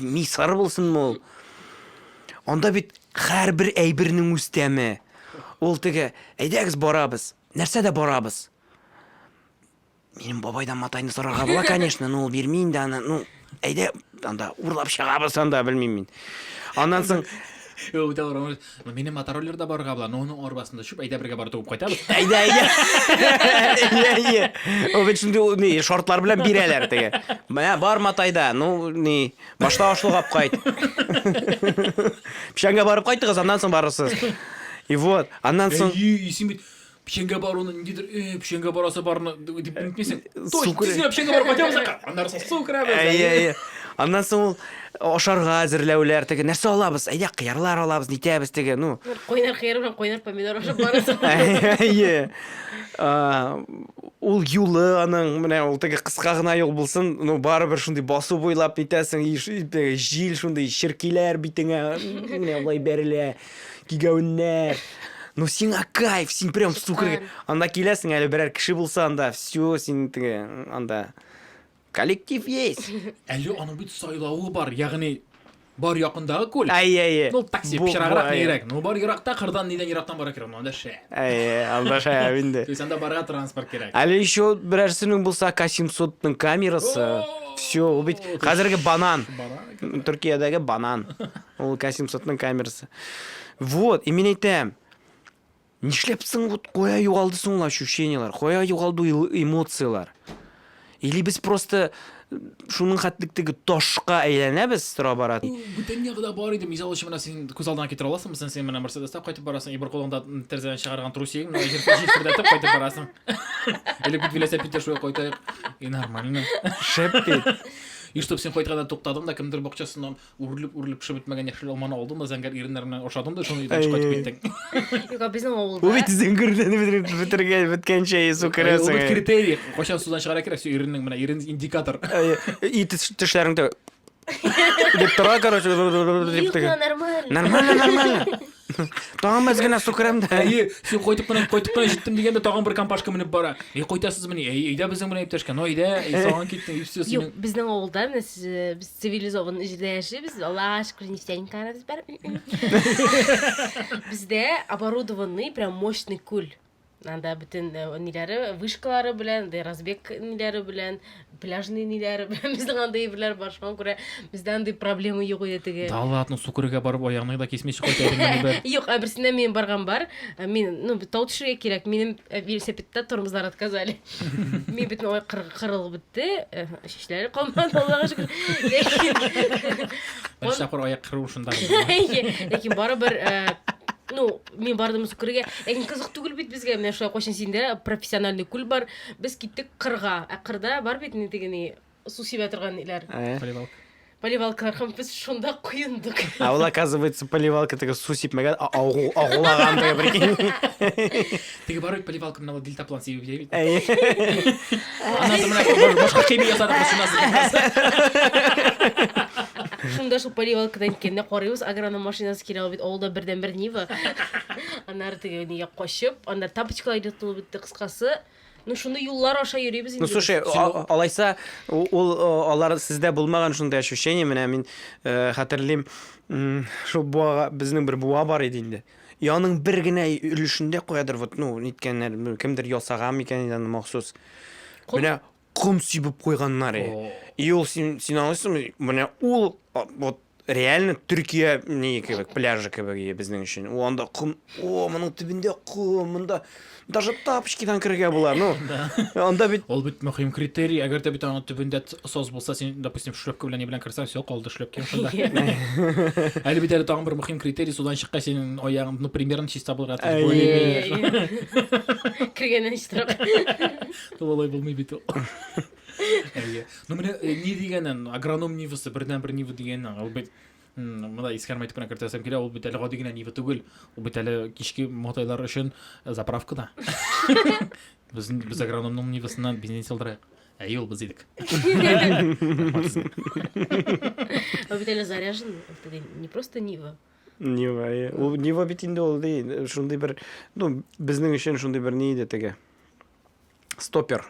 мисар болсын ол. Анда бит әрбір әйбірінің үстәме. Ол теге, әйдәгіз барабыз, нәрсәдә барабыз. Менің бабайдан матайны сұрарға була, конечно, но ол бермейін да, ну, әйдә, анда урлап шығабыз, анда білмеймін мен. Андан соң, менің мотороллерда барға була, но оның орбасында шүп, әйдә бірге бар туып қайтабыз. әйдә. Ол бит шундай шортлар белән бирәләр теге. Менә бар матайда, ну, башта ашлыгап кайт. Пишәнгә барып кайтыгыз, андан соң барырсыз. И вот, андан соң Есен бит, пішенге баруны, недер, пішенге барасы барыны, деп білмесің. Тізіне пішенге барып қайтамыз ақа. Андар соң су кірабыз. Андан соң ол ошарға әзірләуләр, теге, нәрсе алабыз, әйдә қиярлар алабыз, нитәбез теге, ну. Қойнар қияр белән қойнар помидор ашап барасың. Ул юлы аның, менә ул теге кыска гына юл булсын, ну барыбер шундый басу буйлап итәсең, җил шундый черкиләр битеңә, менә улай бәрелә, кигәүннәр. Ну сиңа кайф, син прям сукыр. Анда киләсең, әле берәр кеше булса анда, всё, син теге, анда коллектив есть. Әлі аның бит сайлауы бар, яғни бар яқындағы көл. Ай. Ол такси пішірағырақ не керек. Ну бар Иракта, қырдан неден Ирактан бара керек. Анда шәй. Анда шәй инде. То есть анда барға транспорт керек. Әле еще берәрсенең булса К700-ның камерасы. Всё, ул бит хәзерге банан. Төркиядәге банан. Ул К700-ның камерасы. Вот, и мен әйтәм, нишләпсең вот кая югалды соң ул ощущениялар, кая югалды эмоциялар. Или без просто шуның хәтлектәге ташка әйләнәбез тора бара. Бүтән ягыда бар иде. Мисал өчен менә син күз алдына китерә аласың, син менә Мерседеста кайтып барасың, ибер кулыңда тәрзәдән чыгарган трусигың, менә җирфердәтеп кайтып барасың. Или бит велосипедта шуя кайтып, и нормально. Шәп. И чтоб сен кайтқанда туктадың да кемдер бакчасыннан үрелеп пешеп бетмәгән яшел алманы алдың да зәңгәр иреннәр белән ашадың да шуны идән кайтып киттең. Юк, безнең Ул авылда. бит зәңгәрдән беткәнчә су керәсең. Ул критерий, кайчан судан чыгара кирәк, су иреннең менә ирен индикатор. И тешләреңдә дип тора, короче, дип Юк, теге. нормально. Нормально. Тагын без генә су керәм дә. Сен кайтып кына җиттем дигәндә тагын бер компашка менеп бара. Кайтасыз менә, әйдә безнең белән иптәшкә, но әйдә, сагын киттең, и все Юк, синең. безнең авылда без цивилизован җирдә яшибез. Аллаһ шөкер, нефтяника анабыз бар. Бездә оборудованный, прям мощный күл. Анда бөтен ниләре, вышкалары белән, разбег ниләре белән, пляжный ниләре белән, безнең анда ибрләр бар, шуңа күрә бездә андый проблема юк иде теге. Да ладно, су күрергә барып аягыңны да кисмичә кайтып менә бер. Юк, берсендә мин барган бар. Мин, ну, тау төшәргә кирәк. Минем велосипедта тормозлар отказали. Мин бит ой кырылып бетте. Шишләре калмады, Аллаһка шөкер. Бәлки тапкыр аяк кыру шунда. Ләкин барыбер ну, мин бардым сүкергә. Ләкин кызык түгел бит безгә. Менә шулай кайчан синдә профессиональный күл бар. Без киттек кырга. Кырда бар бит ни дигән су сибә торган ниләр. Поливалкалар һәм без шунда куендык. А ул оказывается поливалка теге су сипмәгән, агулаган теге прикинь. Теге бар бит поливалка менә дельтаплан сибеп бит. Аннан соң менә башка кеме ясадык шунасы. Шунда шул поливалкадан кенә карыйбыз, агроном машинасы кирәк бит, авылда бердән-бер Нива. Аннары теге нигә качып, аннары тапочкалар йотылып битте кыскасы. Ну шуны юллар аша йөрибез инде. Ну слушай, алайса ул алар сездә булмаган шундай ощущение, менә мин хәтерлим, шул буага безнең бер буа бар иде инде. И аның бер генә өлешендә куядыр, вот, ну, ниткәннәр, кемдер ясаган микән инде махсус. Менә ком сибеп куйганнар. И ул син аңлыйсыңмы, менә ул вот реально Төркия не кебек, пляжы кебек безнең өчен. Ул анда ком, моның төбендә ком, монда даже тапочкадан кирергә була, ну. Анда бит Ол бит мөһим критерий. Әгәр дә бит аның төбендә соз булса, син, допустим, шлепка белән белән кирсәң, все, калды шлепка шунда. Әле бит әле тагын бер мөһим критерий, судан чыккан синең аягың, ну, примерно чиста булырга тиеш. Киргәннән читрак. Тулай булмый бит ул. Ну менә ни дигәннән, агроном нивасы, бердән-бер нива дигәннән, ул бит монда искәрмәйтеп кенә кертәсем килә, ул бит әле гади генә нива түгел. Ул бит әле кичке мотайлар өчен заправкада. Без агрономның нивасыннан бензин салдырак. Ул без идек. Ул бит әле заряжен, не просто Нива. Нива. Ул Нива бит инде ул ди, шундый бер, ну, безнең өчен шундый бер ни иде теге. стопер.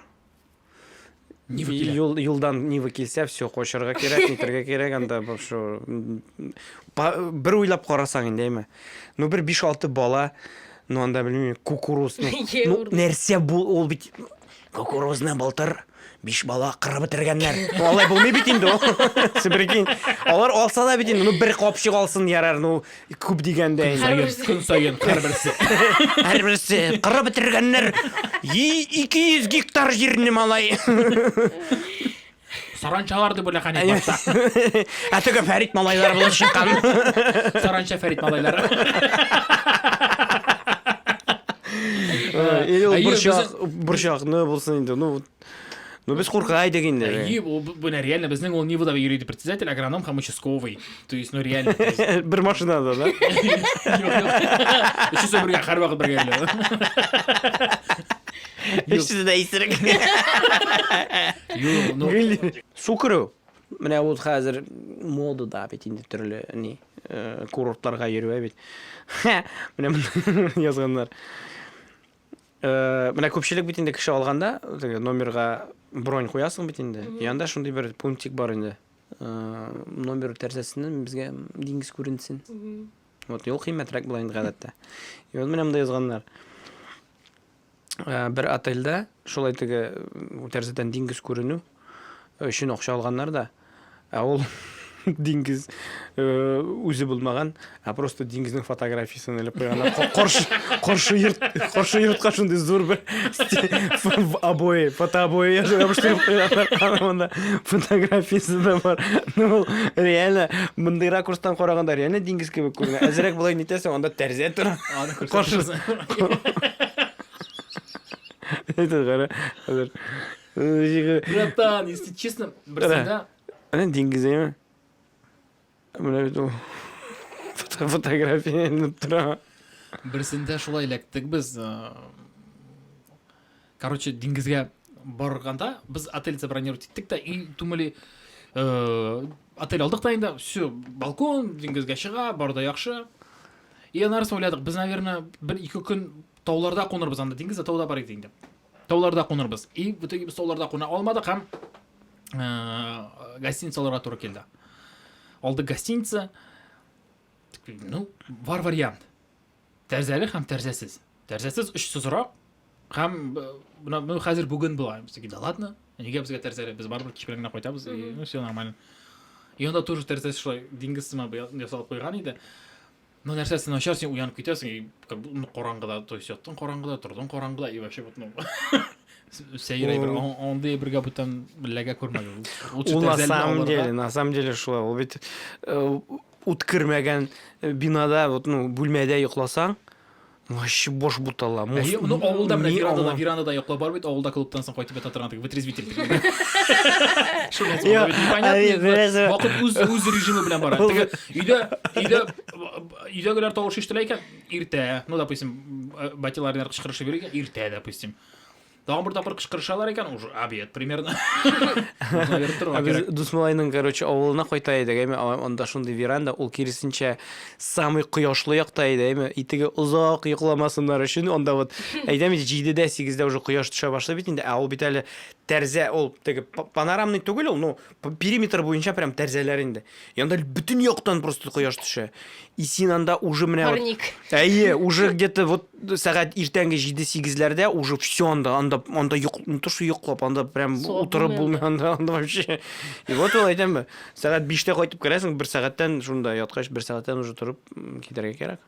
Нива келе. Юлдан Нива келсе, все, қошырға керек, нетерге керек, анда вообще бір ойлап қарасаң енді еме. Ну, бір 5-6 бала, ну, анда білмеймін, кукуруз, ну, нәрсе ол бит кукурузны былтыр 5 бала қырып бітіргеннер. Олай болмай бит енді ол. Сен прикинь. Олар алса да бит енді, ну, бір қопшық алсын ярар, ну, көп дегенде. Күн сайын әрбірсі. Әрбірсі қырып бітіргеннер 200 гектар жеріне малай. Саранчаларды бөле қане бақта. Әтігі Фәрит малайлар бұл шыққан. Саранча Фәрит малайлары. Или ол бұршақ, не болсын енді, ну, без қорқай дегенде. Бұны реально біздің ол Нивада юридный председатель, агроном һәм участковый. То есть, ну, реально. Бір машинада, да? Үшісі бірге қар уақыт бірге елі. Үшісі да исірік. Су кіру. Міне ол қазір моды да бет енді түрлі курорттарға еру бет. Міне yazғандар. Мына көпшілік бит енді кіші алғанда номерға бронь қоясың бит енді. Янда шундай бір пунктик бар енді. Номер тәрсесінен бізге деңгіз көрінсін. Вот, ел қимметірек бұл енді ғадатта. И вот міне мында yazғандар. Бір отельда шолай тігі тәрсетен деңгіз көріну үшін оқша алғандар да. Ол деңгіз өзі болмаған, просто деңгіздің фотографиясын іліп қойғандар. Қоршы йұртқа шындай зор бір обои, фотообои жабыштырып қойғандар. Фотографиясы да бар. Реально, мұндай ракурстан қорағанда реально деңгіз кебек көрген. Әзірек бұлай нетесің, онда тәрзе тұр. Қоршысы. Это қара. Братан, если честно, бірсінде... Әне деңгіз еме? Мына бет ол фотография тұра. Бірсінде шулай ләктік біз. Короче, деңгізге барғанда, біз отель забронировать еттік та, и думали, отель алдық та енді, все, балкон, деңгізге шыға, барда яқшы. И анарыс ойладық, біз, наверное, 1-2 күн тауларда қонырбыз, анда деңгізде тауда бар еді. Тауларда қонырбыз. И в итоге біз тауларда қона алмадық, һәм гостиницаларға тура келді. Алды гостиница, ну, бар вариант. Тәрзәлі һәм тәрзәсіз. Тәрзәсіз 3 сұрақ, һәм мы қазір бүгін бұлайымыз. Да ладно, неге бізге тәрзәлі, біз бар бір кешпелігіне қойтабыз, ну, все нормально. И онда тоже тәрзәсіз шылай деңгізсіма жасалып қойған еді. Но нәрсесін ашар, сен уянып кетесің, и қораңғыда, то есть яттың қораңғыда, тұрдың қораңғыда, и вообще вот, ну, сәйірай бір, ондай бірге бұттан біләге көрмәді. Ол на самом деле шулай, ол бет үткірмәген бинада, бөлмәде ұйықласаң, вообще бош бұталла. Ну, ауылда верандада ұйықла бар бет, ауылда клубтан соң қойтып бет атырғандығы, вытрезвитель. Вақыт өз режимі білен бар. Үйдегілер тауыр шештілі екен, ирте, ну, допустим, батиларынар қышқырышы берекен, ирте, допустим. Дағын бір тапыр қышқырышалар екен, уже обед, примерно. Дусмалайның, короче, ауылына қойтайды, онда шынды веранда, ол керісінше самый құяшлы яқтайды, итігі ұзақ ұйықламасындар үшін, онда вот, әйдәмеді, 7-де 8-де уже құяш түша башлы бетінде, ол бет әлі тәрзе, ол панорамный түгіл, ол, периметр бойынша прям тәрзелер енді. И онда бүтін яқтан просто құяш түша. И сен анда уже міне... Парник. Уже где-то вот сағат ертеңгі 7-8-лерде уже все анда не то что ұйықлап, анда прям отырып болмай, анда вообще. И вот ол айтам ба, сағат 5-те қойтып кересің, 1 сағаттан жунда ятқаш, 1 сағаттан уже тұрып кетерге керек.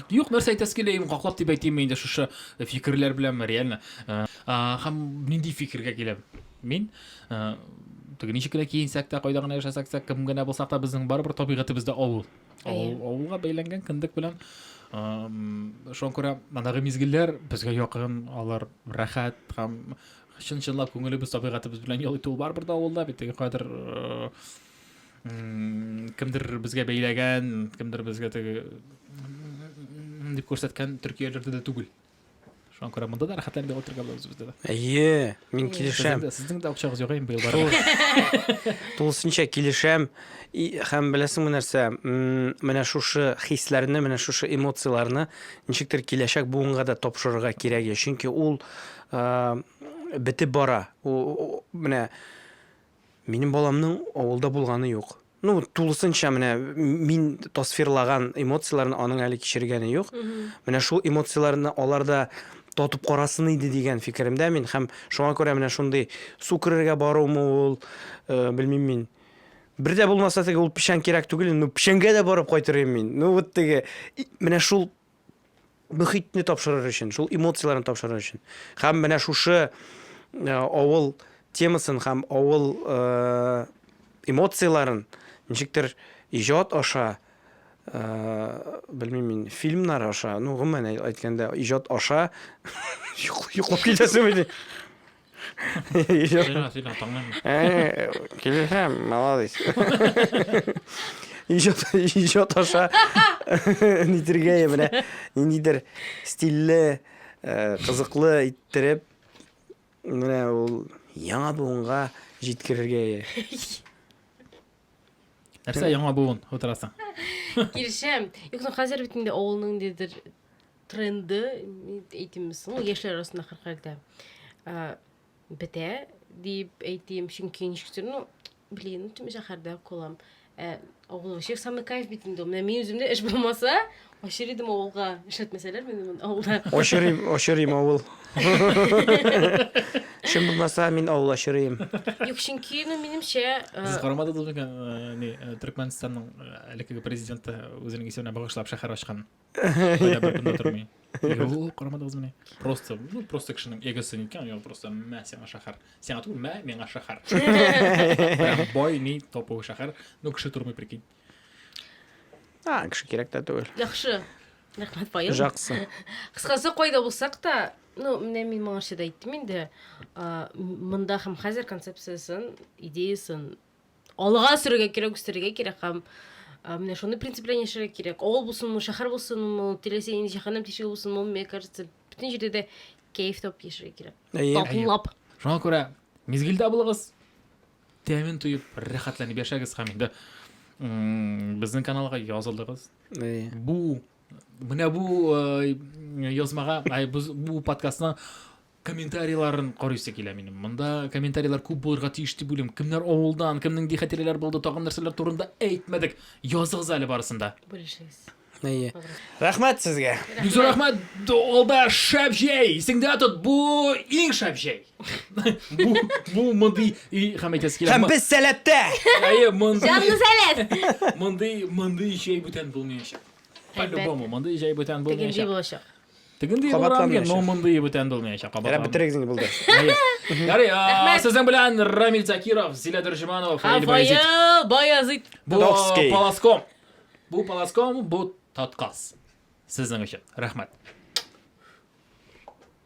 Юқ, нәрсе айтаскелеймін, қақлап деп айтайым енді шушы фикірлер білем, реально. Хам нендей фикірге келем. Мен, нешекілі кейін сәкті, қойдағына жасақсақ, кімгіне болсақ та біздің бар бір табиғаты бізді ауыл. Ауылға бәйленген кіндік білем. Шон көре, манағы мезгілдер бізге yoqын, алар рахат, хам шын-шынлап көңілі біз табиғаты біз білен елі туыл бар бірді ауылда, беттегі қадыр кімдір бізге бәйлеген, кімдір бізге деп көрсеткен Түркия жерді де түгіл. Шуңа күрә монда да рәхәтләнеп отырырга булабыз бездә. Әйе, мин килешәм. Сезнең дә акчагыз юк инде быел бар. Тулысынча килешәм. Һәм беләсеңме нәрсә, менә шушы хисләрне, менә шушы эмоцияларны ничектер киләчәк буынга да тапшырырга кирәк. Чөнки ул бетеп бара. Менә минем баламның авылда булганы юк. Ну, тулысынча менә мин тасвирлаган эмоцияларны аның әле кичергәне юк. Менә шул эмоцияларны аларда татып карасын иде дигән фикеремдә мин һәм шуңа күрә менә шундый су керергә баруымы ул, белмим мин. Бердә булмаса теге ул пишән кирәк түгел, ну пишәнгә дә барып кайтырым мин. Ну вот теге менә шул мөхитне тапшырыр өчен, шул эмоцияларны тапшырыр өчен. Һәм менә шушы авыл темасын һәм авыл эмоцияларын ничектер иҗат аша, белмим мин, фильмнар аша, ну гомумән әйткәндә иҗат аша юклап китәсең инде. Килешәм, молодец. Иҗат аша нитергә менә ниндидер стильле, кызыклы иттереп менә ул яңа буынга җиткерергә. Нәрсә яңа буын утырасың? Килешәм. Юк, ну хәзер бит инде авылның дидер тренды әйтимез, ну яшьләр арасында хәркәлдә. Бетә дип әйтим, чөнки ничектер, ну, блин, түм шәһәрдә калам. Авыл вообще самый кайф бит инде. Менә мин үземдә эш булмаса, ашырыйдым авылга. Эшләтмәсәләр мине авылда. Ашырыйм авыл. Шем булмаса мин авыл ашырыйм. Юк, чөнки, ну, минемчә, Сез карамадыгыз микән, Төркмәнстанның элекеге президенты үзенең исеменә багышлап шәһәр ачкан. Кайда бер көндә тормый. Юк, карамадыгызмы? Просто кешенең эгосы икән, ул просто мә сиңа шәһәр. Сиңа түгел, мә миңа шәһәр. Прям бой ни топовый шәһәр, ну кеше тормый прикинь. Кеше кирәк тә түгел. яхшы. Рәхмәт Фаил. Жаксы. Кыскасы кайда булсак та, ну, менә мин моңарча да әйттем инде, монда һәм хәзер концепциясын, идеясын алга сөрергә кирәк, үстерергә кирәк һәм менә шуны принциплен яшәргә кирәк. Авыл булсынмы, шәһәр булсынмы, теләсә инде җәһәннәм тишеге булсынмы, мне кажется, бөтен җирдә дә кайф тап яшәргә кирәк. Татлап. Шуңа күрә мизгелдә булыгыз, тәмин туеп, рәхәтләнеп яшәгез һәм инде безнең каналга язылдыгыз. Менә бу язмага, бу подкастның комментарийларын карыйсы килә минем. Монда комментарийлар күп булырга тиеш дип уйлыйм. Кемнәр авылдан, кемнең хатирәләр булды, тагын нәрсәләр турында әйтмәдек. Языгыз әле барысында. Бүлешегез. Рәхмәт сезгә. Бик зур рәхмәт. Алда шәп җәй. Сеңдә тот бу иң шәп җәй. Бу мондый һәм әйтәс килә. Һәм без сәләттә. Мондый Җанны сәләт. мондый җәй бүтән булмаячак. По-любому, мондый җәй бүтән Тегенди булмаячак. булачак. Тегенди булган, но мондый бүтән булмаячак. Бетерегез инде булды. Ярый, сезнең белән Рамил Закиров, Зилә Дөрҗманова, Фаил Баязит. Баязит. Бу Паласком. Бу Паласком, бу Таткас. Сезнең өчен. Рәхмәт.